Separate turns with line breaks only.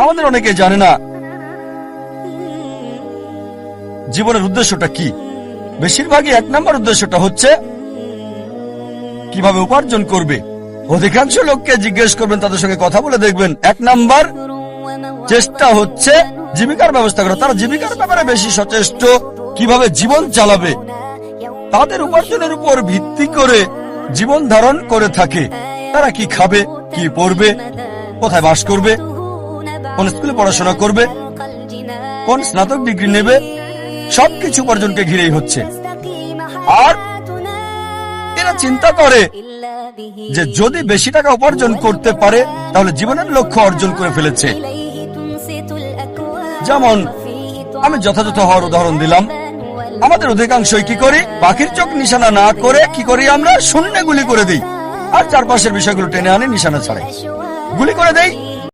আমাদের অনেকে জানে না জীবনের উদ্দেশ্যটা কি। বেশিরভাগই 1 নম্বর উদ্দেশ্যটা হচ্ছে কিভাবে উপার্জন করবে। অধিকাংশ লোককে জিজ্ঞেস করবেন, তাদের সঙ্গে কথা বলে দেখবেন 1 নম্বর চেষ্টা হচ্ছে জীবিকার ব্যবস্থা করা। তারা জীবিকার ব্যাপারে বেশি সচেষ্ট, কিভাবে জীবন চালাবে। তাদের উপার্জনের উপর ভিত্তি করে জীবন ধারণ করে থাকে। তারা কি খাবে, কি পড়বে, কোথায় বাস করবে, কোন স্কুলে পড়াশোনা করবে, কোন স্নাতক ডিগ্রি নেবে, সবকিছু উপার্জনকে ঘিরেই হচ্ছে। আর এরা চিন্তা করে যে যদি বেশি টাকা উপার্জন করতে পারে তাহলে জীবনের লক্ষ্য অর্জন করে ফেলেছে। যেমন আমি যথাযথ হওয়ার উদাহরণ দিলাম। আমাদের অধিকাংশই কি করি, পাখির চোখ নিশানা না করে কি করি, আমরা শূন্যে গুলি করে দিই আর চারপাশের বিষয়গুলো টেনে আনি নিশানা ছাড়াই। গুলি করে দেই